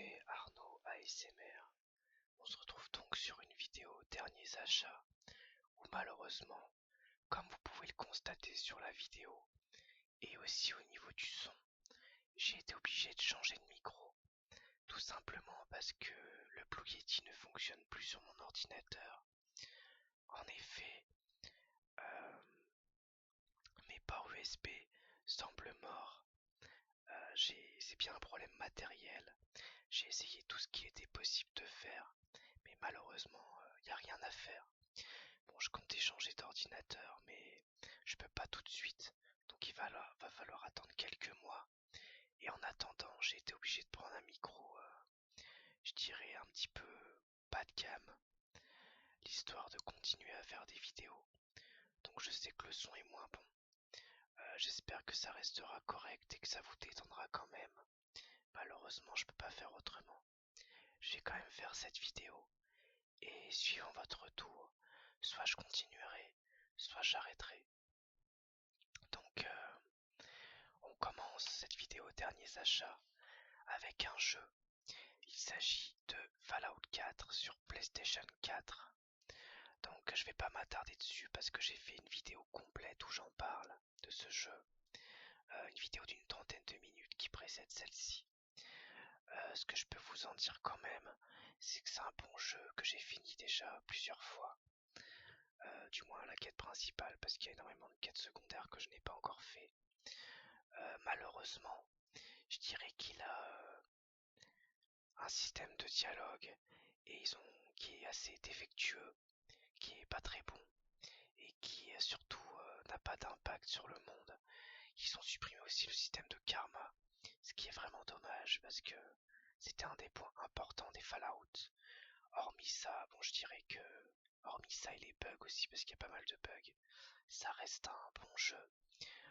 c'est Arnaud ASMR. On se retrouve donc sur une vidéo derniers achats où malheureusement, comme vous pouvez le constater sur la vidéo et aussi au niveau du son, j'ai été obligé de changer de micro. Tout simplement parce que le Blue Yeti ne fonctionne plus sur mon ordinateur. En effet, euh, mes ports USB semblent morts. C'est bien un problème matériel. J'ai essayé tout ce qui était possible de faire, mais malheureusement, il n'y a rien à faire. Bon, je comptais changer d'ordinateur, mais je peux pas tout de suite, donc va falloir attendre quelques mois. Et en attendant, j'ai été obligé de prendre un micro, je dirais un petit peu bas de gamme, l'histoire de continuer à faire des vidéos. Donc je sais que le son est moins bon. J'espère que ça restera correct et que ça vous détendra quand même. Malheureusement, je peux pas faire autrement. Je vais quand même faire cette vidéo. Et suivant votre retour, soit je continuerai, soit j'arrêterai. Donc on commence cette vidéo derniers achats avec un jeu. Il s'agit de Fallout 4 sur PlayStation 4. Donc je vais pas m'attarder dessus parce que j'ai fait une vidéo complète où j'en parle de ce jeu. Une vidéo d'une trentaine de minutes qui précède celle-ci. Ce que je peux vous en dire quand même, c'est que c'est un bon jeu que j'ai fini déjà plusieurs fois. Du moins la quête principale, parce qu'il y a énormément de quêtes secondaires que je n'ai pas encore fait. Malheureusement, je dirais qu'il a un système de dialogue qui est assez défectueux, qui est pas très bon et qui surtout n'a pas d'impact sur le monde. Ils ont supprimé aussi le système de karma, ce qui est vraiment dommage parce que c'était un des points importants des Fallout. Hormis ça, bon je dirais que hormis ça et les bugs aussi parce qu'il y a pas mal de bugs, ça reste un bon jeu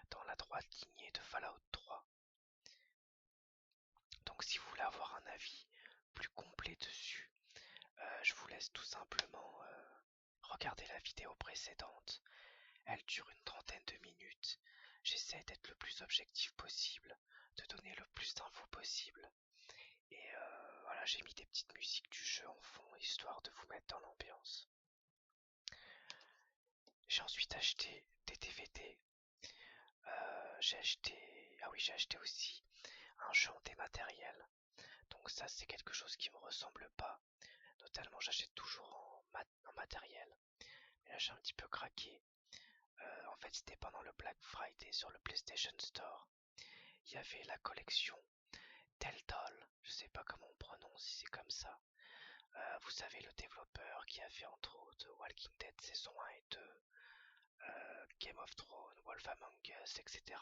dans la droite lignée de Fallout 3. Donc si vous voulez avoir un avis plus complet dessus, je vous laisse tout simplement regarder la vidéo précédente. Elle dure une trentaine de minutes. J'essaie d'être le plus objectif possible, de donner le plus d'infos possible. Et voilà, j'ai mis des petites musiques du jeu en fond, histoire de vous mettre dans l'ambiance. J'ai ensuite acheté des DVD. J'ai acheté aussi un jeu en dématériel. Donc ça, c'est quelque chose qui me ressemble pas. Notamment, j'achète toujours en matériel. Mais là, j'ai un petit peu craqué. En fait, c'était pendant le Black Friday sur le PlayStation Store. Il y avait la collection Telltale, je sais pas comment on prononce, si c'est comme ça. Vous savez, le développeur qui a fait entre autres Walking Dead saison 1 et 2, Game of Thrones, Wolf Among Us, etc.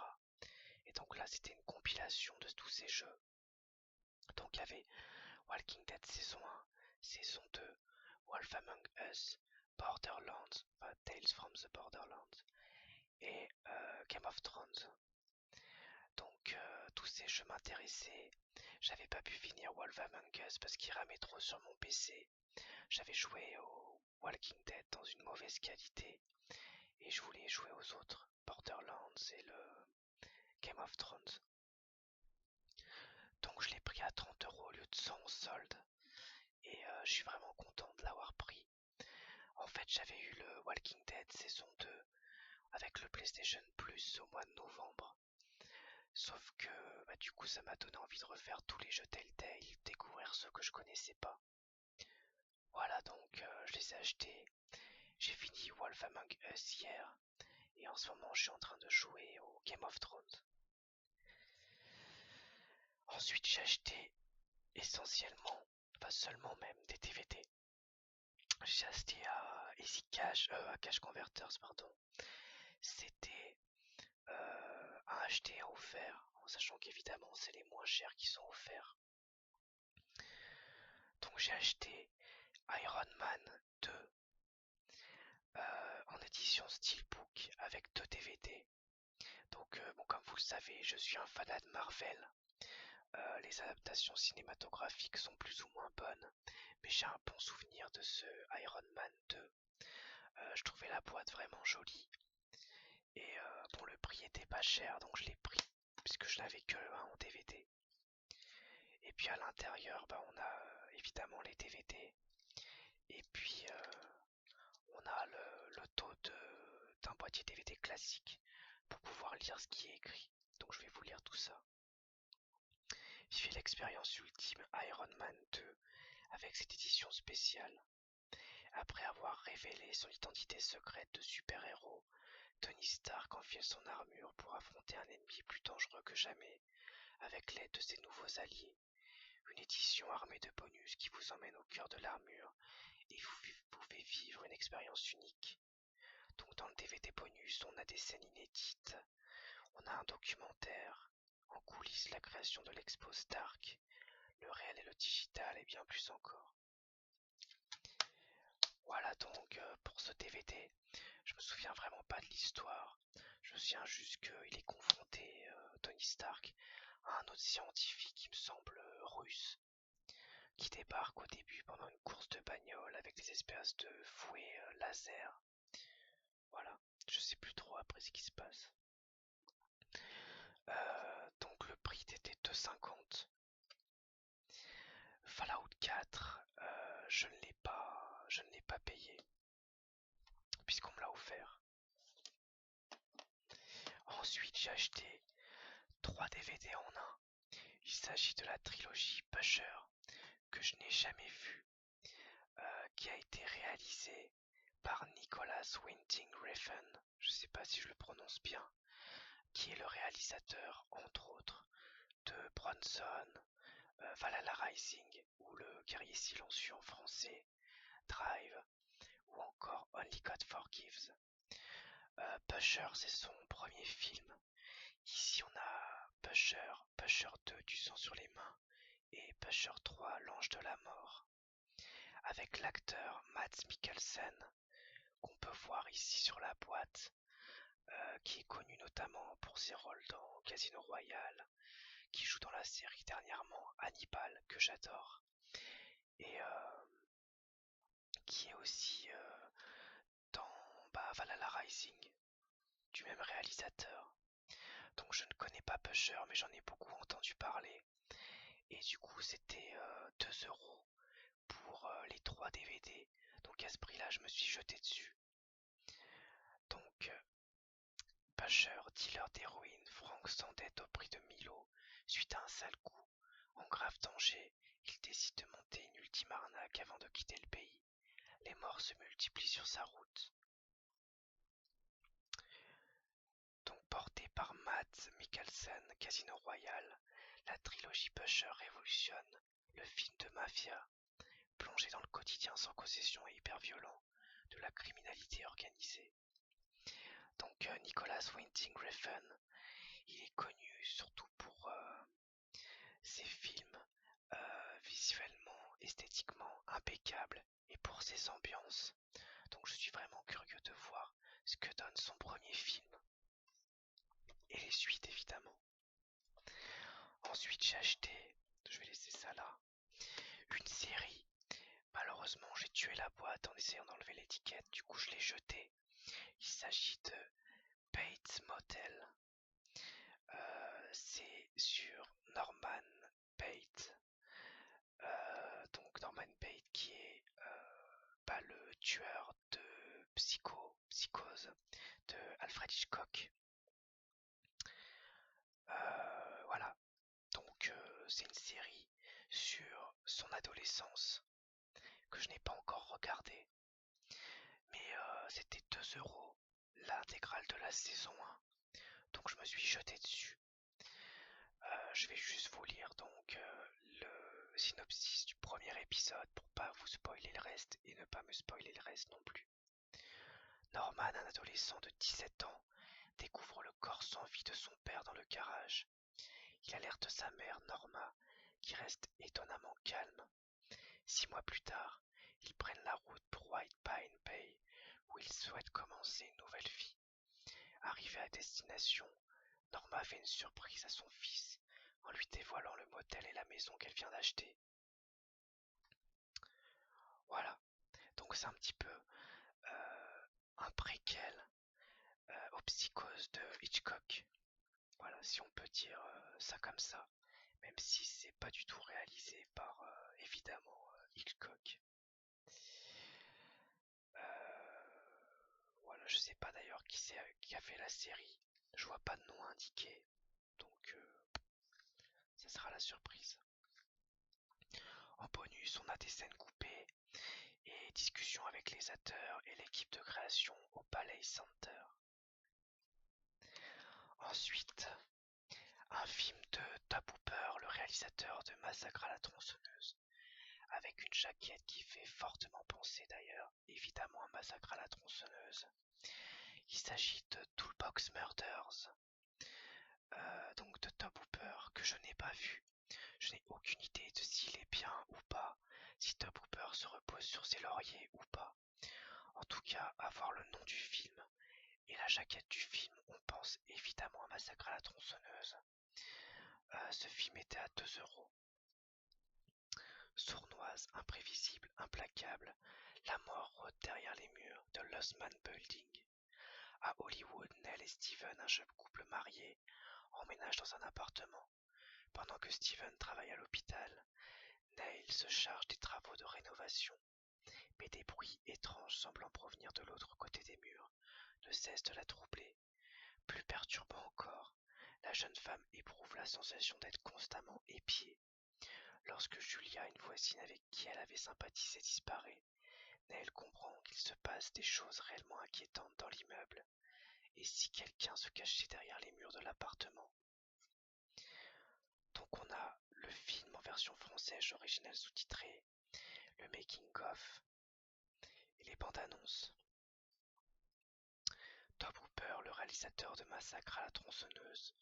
Et donc là, c'était une compilation de tous ces jeux. Donc il y avait Walking Dead saison 1, saison 2, Wolf Among Us, Borderlands, enfin Tales from the Borderlands, et Game of Thrones. Donc tous ces jeux m'intéressaient. J'avais pas pu finir Wolf Among Us parce qu'il ramait trop sur mon PC. J'avais joué au Walking Dead dans une mauvaise qualité et je voulais jouer aux autres, Borderlands et le Game of Thrones. Donc je l'ai pris à 30 € au lieu de 100 en solde et je suis vraiment content de l'avoir pris. En fait, j'avais eu le Walking Dead saison 2 avec le PlayStation Plus au mois de novembre. Sauf que du coup ça m'a donné envie de refaire tous les jeux Telltale, découvrir ceux que je connaissais pas. Voilà, donc je les ai achetés. J'ai fini Wolf Among Us hier et en ce moment je suis en train de jouer au Game of Thrones. Ensuite j'ai acheté essentiellement, pas seulement même, des DVD. J'ai acheté à Easy Cash, à Cash Converters pardon. C'était à acheter et à offert, en sachant qu'évidemment c'est les moins chers qui sont offerts. Donc j'ai acheté Iron Man 2 en édition Steelbook avec 2 DVD. Donc bon, comme vous le savez, je suis un fanat de Marvel. Les adaptations cinématographiques sont plus ou moins bonnes, mais j'ai un bon souvenir de ce Iron Man 2. Je trouvais la boîte vraiment jolie. Et bon, le prix était pas cher, donc je l'ai pris, puisque je n'avais que le 1 en DVD. Et puis à l'intérieur, on a évidemment les DVD. Et puis on a le taux d'un boîtier DVD classique pour pouvoir lire ce qui est écrit. Donc je vais vous lire tout ça. Vivez l'expérience ultime Iron Man 2 avec cette édition spéciale. Après avoir révélé son identité secrète de super-héros, Tony Stark enfile son armure pour affronter un ennemi plus dangereux que jamais avec l'aide de ses nouveaux alliés. Une édition armée de bonus qui vous emmène au cœur de l'armure et vous pouvez vivre une expérience unique. Donc dans le DVD bonus, on a des scènes inédites, on a un documentaire, en coulisses la création de l'expo Stark, le réel et le digital et bien plus encore. Voilà donc pour ce DVD, je me souviens vraiment pas de l'histoire, je me souviens juste qu'il est confronté, Tony Stark, à un autre scientifique qui me semble russe, qui débarque au début pendant une course de bagnole avec des espèces de fouets laser. Voilà, je sais plus trop après ce qui se passe. Donc le prix était 2,50. Fallout 4, je ne l'ai pas payé puisqu'on me l'a offert. Ensuite, j'ai acheté 3 DVD en un. Il s'agit de la trilogie Pusher que je n'ai jamais vue, qui a été réalisée par Nicholas Winding Refn, je ne sais pas si je le prononce bien, qui est le réalisateur, entre autres, de Bronson, Valhalla Rising ou Le Guerrier Silencieux en français, Drive ou encore Only God Forgives. Pusher, c'est son premier film. Ici on a Pusher, Pusher 2 du sang sur les mains et Pusher 3 l'ange de la mort. Avec l'acteur Mads Mikkelsen qu'on peut voir ici sur la boîte, qui est connu notamment pour ses rôles dans Casino Royale, qui joue dans la série dernièrement Hannibal que j'adore et qui est aussi dans Valhalla Rising du même réalisateur. Donc je ne connais pas Pusher mais j'en ai beaucoup entendu parler et du coup c'était 2 € pour les 3 DVD. Donc à ce prix là je me suis jeté dessus. Donc Pusher, dealer d'héroïne, Frank s'endette au prix de Milo suite à un sale coup. En grave danger, il décide de monter une ultime arnaque avant de quitter le pays. Les morts se multiplient sur sa route. Donc porté par Mads Mikkelsen, Casino Royale, la trilogie Pusher révolutionne le film de mafia, plongé dans le quotidien sans concession et hyper violent de la criminalité organisée. Donc Nicholas Winding Refn, il est connu surtout pour ses films visuellement, esthétiquement impeccables et pour ses ambiances. Donc je suis vraiment curieux de voir ce que donne son premier film. Et les suites évidemment. Ensuite j'ai acheté, je vais laisser ça là, une série. Malheureusement j'ai tué la boîte en essayant d'enlever l'étiquette, du coup je l'ai jetée. Il s'agit de Bates Motel. C'est sur Norman Bates. Donc Norman Bates qui est le tueur de Psychose de Alfred Hitchcock. Voilà, donc c'est une série sur son adolescence que je n'ai pas encore regardée, mais c'était 2 € l'intégrale de la saison 1, donc je me suis jeté dessus. Je vais juste vous lire donc le synopsis du premier épisode pour pas vous spoiler le reste et ne pas me spoiler le reste non plus. Norman, un adolescent de 17 ans, découvre le corps sans vie de son père dans le garage. Il alerte sa mère, Norma, qui reste étonnamment calme. 6 mois plus tard, ils prennent la route pour White Pine Bay, où ils souhaitent commencer une nouvelle vie. Arrivé à destination, Norma fait une surprise à son fils en lui dévoilant le motel et la maison qu'elle vient d'acheter. Voilà, donc c'est un petit peu un préquel aux psychoses de Hitchcock. Voilà, si on peut dire ça comme ça. même si c'est pas du tout réalisé par évidemment Hitchcock. Voilà, je sais pas d'ailleurs qui a fait la série, je vois pas de nom indiqué, donc ça sera la surprise. En bonus, on a des scènes coupées et discussions avec les acteurs et l'équipe de création au Palais Center. Ensuite, un film de Tobe Hooper, le réalisateur de Massacre à la tronçonneuse, avec une jaquette qui fait fortement penser d'ailleurs, évidemment, à Massacre à la tronçonneuse. Il s'agit de Toolbox Murders, donc de Tobe Hooper, que je n'ai pas vu. Je n'ai aucune idée de s'il est bien ou pas, si Tobe Hooper se repose sur ses lauriers ou pas. En tout cas, à voir le nom du film et la jaquette du film, on pense évidemment à Massacre à la tronçonneuse. Ce film était à 2 €. Sournoise, imprévisible, implacable, la mort rôde derrière les murs de l'Osman Building. À Hollywood, Nell et Steven, un jeune couple marié, emménagent dans un appartement. Pendant que Steven travaille à l'hôpital, Neil se charge des travaux de rénovation. Mais des bruits étranges semblant provenir de l'autre côté des murs ne cessent de la troubler. Plus perturbant encore, la jeune femme éprouve la sensation d'être constamment épiée. Lorsque Julia, une voisine avec qui elle avait sympathisé, disparaît, Neil comprend qu'il se passe des choses réellement inquiétantes dans l'immeuble. Et si quelqu'un se cachait derrière les murs de l'appartement? Donc on a le film en version française originale sous-titrée, le making-of et les bandes annonces. Tobe Hooper, le réalisateur de Massacre à la tronçonneuse,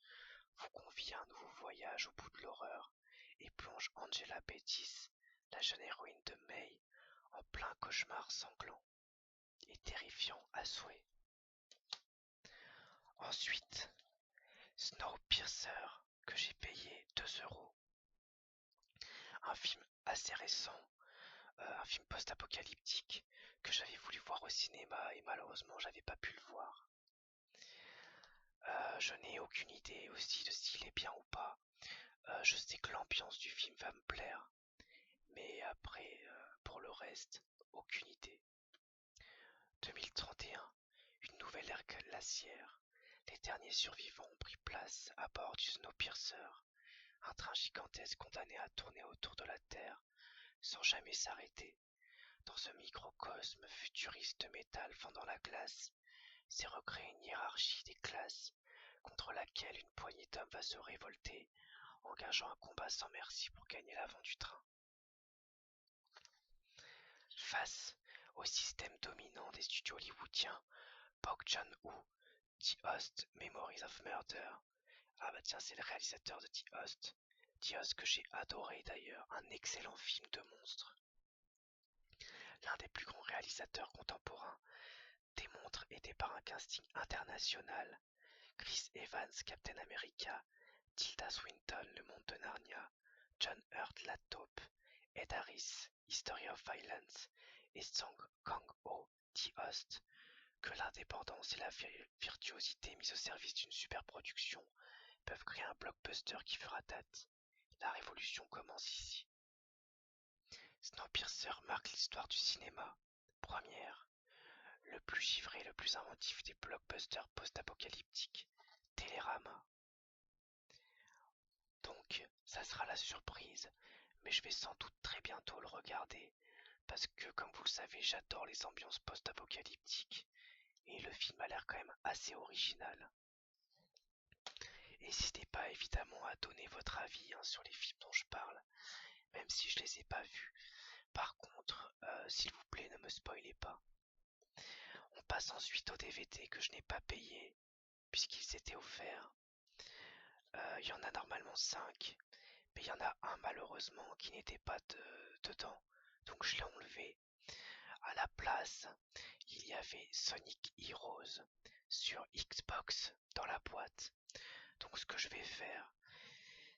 vous confie un nouveau voyage au bout de l'horreur et plonge Angela Bettis, la jeune héroïne de May, en plein cauchemar sanglant et terrifiant à souhait. Ensuite, Snowpiercer, que j'ai payé 2 €. Un film assez récent, un film post-apocalyptique que j'avais voulu voir au cinéma et malheureusement j'avais pas pu le voir. Je n'ai aucune idée aussi de s'il est bien ou pas. Je sais que l'ambiance du film va me plaire, mais après, pour le reste, aucune idée. 2031, une nouvelle ère glaciaire. Les derniers survivants ont pris place à bord du Snowpiercer, un train gigantesque condamné à tourner autour de la Terre sans jamais s'arrêter. Dans ce microcosme futuriste de métal fendant la glace, s'est recréée une hiérarchie des classes contre laquelle une poignée d'hommes va se révolter, engageant un combat sans merci pour gagner l'avant du train. Face au système dominant des studios hollywoodiens, Bong Joon-ho, The Host, Memories of Murder. Ah bah tiens, c'est le réalisateur de The Host. The Host que j'ai adoré d'ailleurs, un excellent film de monstre. L'un des plus grands réalisateurs contemporains, démontre aidé par un casting international. Chris Evans, Captain America, Tilda Swinton, Le Monde de Narnia, John Hurt, La Taupe, Ed Harris, History of Violence et Song Kang-ho, The Host, que l'indépendance et la virtuosité mise au service d'une super production peuvent créer un blockbuster qui fera date. La révolution commence ici. Snowpiercer marque l'histoire du cinéma. Première, le plus givré, le plus inventif des blockbusters post-apocalyptiques, Télérama. Donc, ça sera la surprise, mais je vais sans doute très bientôt le regarder, parce que, comme vous le savez, j'adore les ambiances post-apocalyptiques, et le film a l'air quand même assez original. N'hésitez pas évidemment à donner votre avis sur les films dont je parle, même si je les ai pas vus. Par contre, s'il vous plaît, ne me spoilez pas. On passe ensuite au DVD que je n'ai pas payé, puisqu'ils étaient offerts. Il y en a normalement 5, mais il y en a un malheureusement qui n'était pas dedans, donc je l'ai enlevé. À la place, il y avait Sonic Heroes sur Xbox dans la boîte. Donc ce que je vais faire,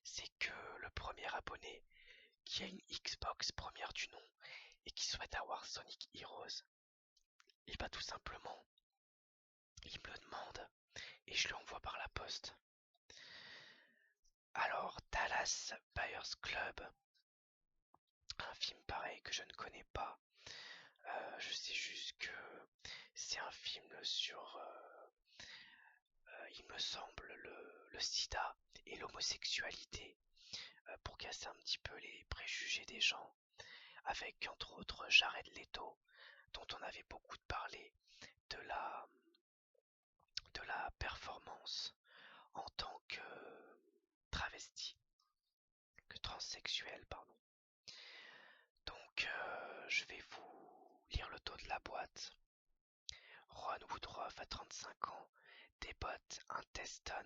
c'est que le premier abonné qui a une Xbox première du nom et qui souhaite avoir Sonic Heroes, il va tout simplement, il me le demande et je lui envoie par la poste. Alors, Dallas Buyers Club, un film pareil que je ne connais pas. Je sais juste que c'est un film sur, il me semble, le sida et l'homosexualité, pour casser un petit peu les préjugés des gens, avec entre autres Jared Leto, dont on avait beaucoup parlé de la performance en tant que travesti, que transsexuel, pardon. Donc, je vais vous lire le dos de la boîte. Ron Woodruff a 35 ans, des bottes, un Teston,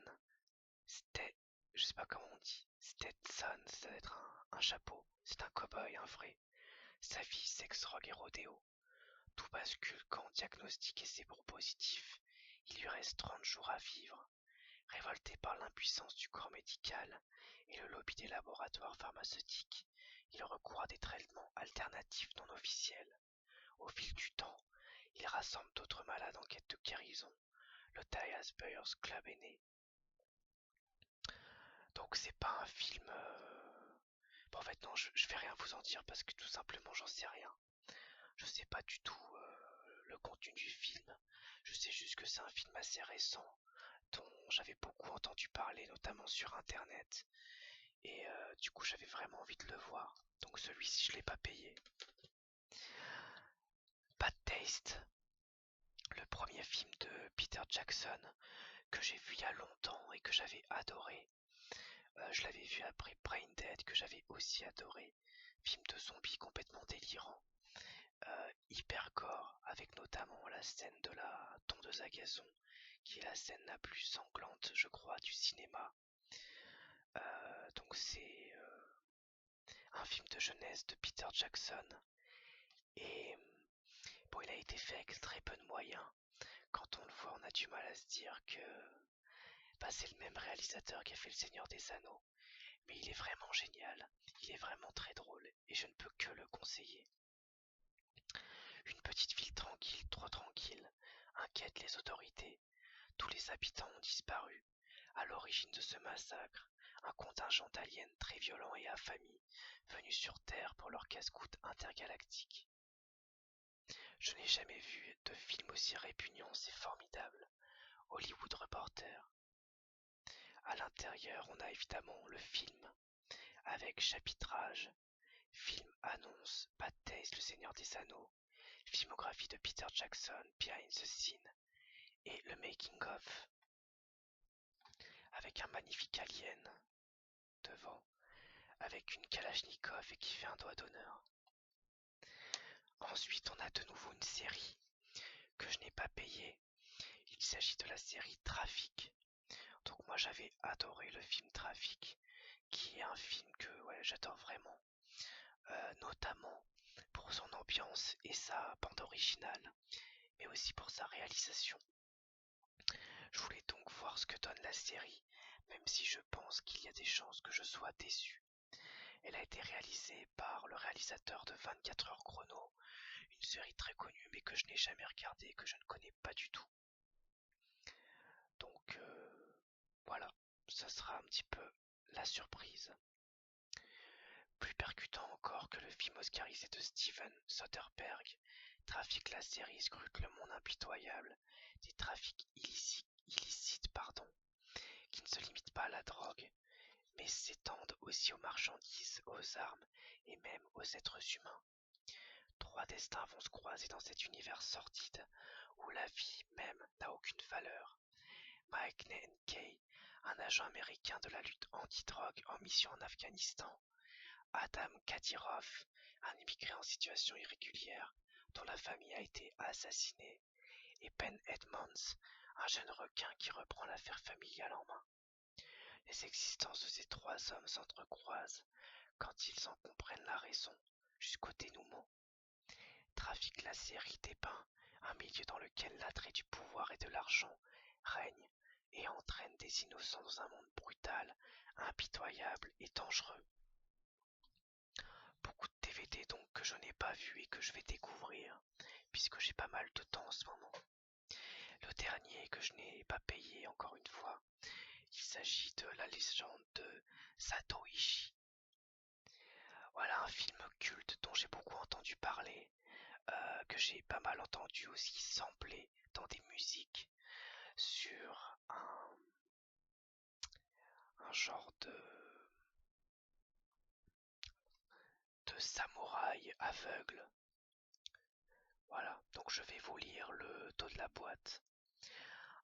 je sais pas comment on dit, Stetson, ça doit être un chapeau, c'est un cow-boy, un vrai. Sa vie, sexe, drogue et rodéo. Tout bascule quand diagnostiqué séropositif. Il lui reste 30 jours à vivre. Révolté par l'impuissance du corps médical et le lobby des laboratoires pharmaceutiques, il recourt à des traitements alternatifs non officiels. Au fil du temps, il rassemble d'autres malades en quête de guérison. Le Dallas Buyers Club est né. Donc c'est pas un film... Bon, en fait non, je vais rien vous en dire parce que tout simplement j'en sais rien. Je sais pas du tout le contenu du film. Je sais juste que c'est un film assez récent dont j'avais beaucoup entendu parler, notamment sur internet. Et du coup j'avais vraiment envie de le voir. Donc celui-ci je l'ai pas payé. Bad Taste, le premier film de Peter Jackson que j'ai vu il y a longtemps et que j'avais adoré. Je l'avais vu après Brain Dead que j'avais aussi adoré. Film de zombies complètement délirant. Hyper gore, avec notamment la scène de la tondeuse à gazon, qui est la scène la plus sanglante, je crois, du cinéma. Donc c'est un film de jeunesse de Peter Jackson. Et bon, il a été fait avec très peu de moyens. Quand on le voit, on a du mal à se dire que c'est le même réalisateur qui a fait Le Seigneur des Anneaux. Mais il est vraiment génial, il est vraiment très drôle, et je ne peux que le conseiller. Une petite ville tranquille, trop tranquille, inquiète les autorités. Tous les habitants ont disparu. À l'origine de ce massacre, un contingent d'aliens très violents et affamés, venus sur Terre pour leur casse-croûte intergalactique. Je n'ai jamais vu de film aussi répugnant et formidable. Hollywood Reporter. À l'intérieur, on a évidemment le film, avec chapitrage, film annonce, Bad Taste, Le Seigneur des Anneaux, filmographie de Peter Jackson, behind the scene, et le making of, avec un magnifique alien devant, avec une Kalachnikov et qui fait un doigt d'honneur. Ensuite, on a de nouveau une série que je n'ai pas payée. Il s'agit de la série Trafic. Donc moi j'avais adoré le film Trafic, qui est un film que j'adore vraiment, notamment pour son ambiance et sa bande originale, mais aussi pour sa réalisation. Je voulais donc voir ce que donne la série, même si je pense qu'il y a des chances que je sois déçu. Elle a été réalisée par le réalisateur de 24 heures chrono, une série très connue mais que je n'ai jamais regardée et que je ne connais pas du tout. Donc voilà, ça sera un petit peu la surprise. Plus percutant encore que le film oscarisé de Steven Soderbergh, Trafic, la série scrute le monde impitoyable des trafics illicites, qui ne se limitent pas à la drogue, mais s'étendent aussi aux marchandises, aux armes et même aux êtres humains. Trois destins vont se croiser dans cet univers sordide où la vie même n'a aucune valeur. Mike Kay, un agent américain de la lutte anti-drogue en mission en Afghanistan. Adam Kadyrov, un immigré en situation irrégulière dont la famille a été assassinée. Et Ben Edmonds, un jeune requin qui reprend l'affaire familiale en main. Les existences de ces trois hommes s'entrecroisent quand ils en comprennent la raison, jusqu'au dénouement. Trafic, la série dépeint un milieu dans lequel l'attrait du pouvoir et de l'argent règne et entraîne des innocents dans un monde brutal, impitoyable et dangereux. Beaucoup de DVD donc que je n'ai pas vu et que je vais découvrir, puisque j'ai pas mal de temps en ce moment. Le dernier que je n'ai pas payé encore une fois, Il s'agit de La légende de Satoichi. Voilà un film culte dont j'ai beaucoup entendu parler, que j'ai pas mal entendu aussi sampler dans des musiques sur un genre de samouraï aveugle. Voilà, donc je vais vous lire le dos de la boîte.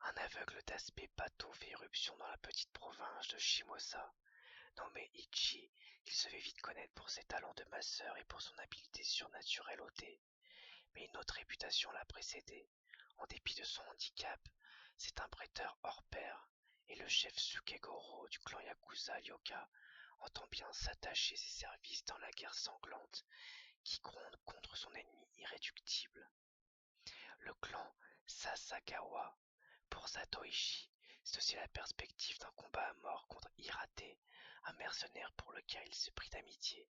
Un aveugle d'aspect pâteau fait éruption dans la petite province de Shimosa. Nommé Ichi, il se fait vite connaître pour ses talents de masseur et pour son habileté surnaturelle au thé. Mais une autre réputation l'a précédé. En dépit de son handicap, c'est un prêteur hors pair, et le chef Sukegoro du clan Yakuza Ryoka entend bien s'attacher ses services dans la guerre sanglante qui gronde contre son ennemi irréductible. Le clan Sasagawa, pour Satoichi, c'est aussi la perspective d'un combat à mort contre Hirate, un mercenaire pour lequel il se prit d'amitié.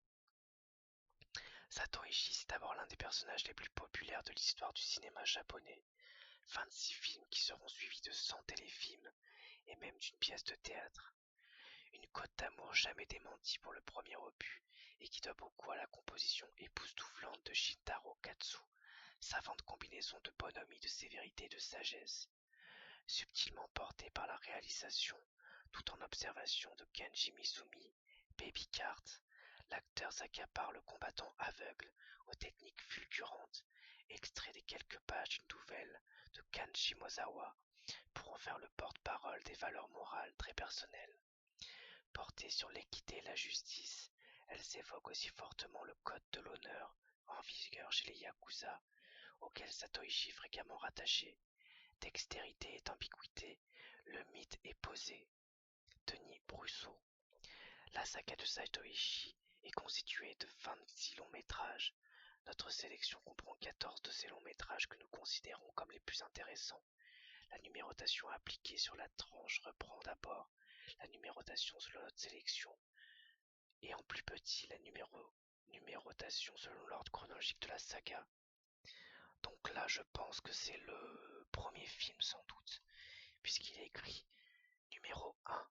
Satoichi, c'est d'abord l'un des personnages les plus populaires de l'histoire du cinéma japonais. 26 films qui seront suivis de 100 téléfilms et même d'une pièce de théâtre. Une cote d'amour jamais démentie pour le premier opus et qui doit beaucoup à la composition époustouflante de Shintaro Katsu, savante combinaison de bonhomie, de sévérité et de sagesse. Subtilement porté par la réalisation, tout en observation de Kenji Misumi, Baby Cart, l'acteur s'accapare le combattant aveugle aux techniques fulgurantes, extrait des quelques pages d'une nouvelle de Kanji Mozawa, pour en faire le porte-parole des valeurs morales très personnelles. Portées sur l'équité et la justice, elles évoquent aussi fortement le code de l'honneur en vigueur chez les Yakuza, auquel Satoichi est fréquemment rattaché. Dextérité et ambiguïté, le mythe est posé. Denis Brusseau. La saga de Satoichi est constituée de 26 longs métrages. Notre sélection comprend 14 de ces longs métrages que nous considérons comme les plus intéressants. La numérotation appliquée sur la tranche reprend d'abord la numérotation selon notre sélection et en plus petit la numérotation selon l'ordre chronologique de la saga. Donc là je pense que c'est le premier film sans doute, puisqu'il est écrit numéro 1.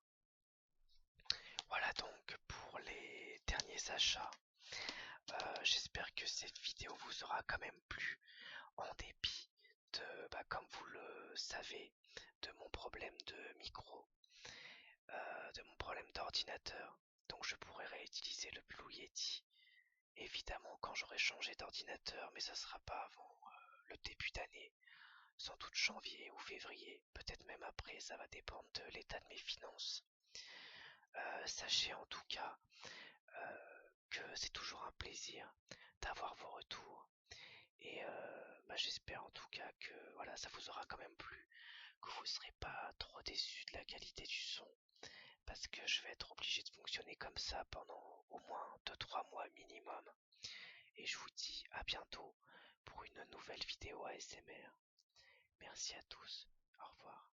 Voilà donc pour les derniers achats. J'espère que cette vidéo vous aura quand même plu, en dépit de, comme vous le savez, de mon problème de micro, de mon problème d'ordinateur. Donc je pourrais réutiliser le Blue Yeti, évidemment quand j'aurai changé d'ordinateur, mais ça sera pas avant le début d'année, sans doute janvier ou février, peut-être même après, ça va dépendre de l'état de mes finances. Sachez en tout cas que c'est toujours un plaisir d'avoir vos retours et j'espère en tout cas que voilà, ça vous aura quand même plu, que vous ne serez pas trop déçus de la qualité du son, parce que je vais être obligé de fonctionner comme ça pendant au moins 2-3 mois minimum. Et je vous dis à bientôt pour une nouvelle vidéo ASMR. Merci à tous, au revoir.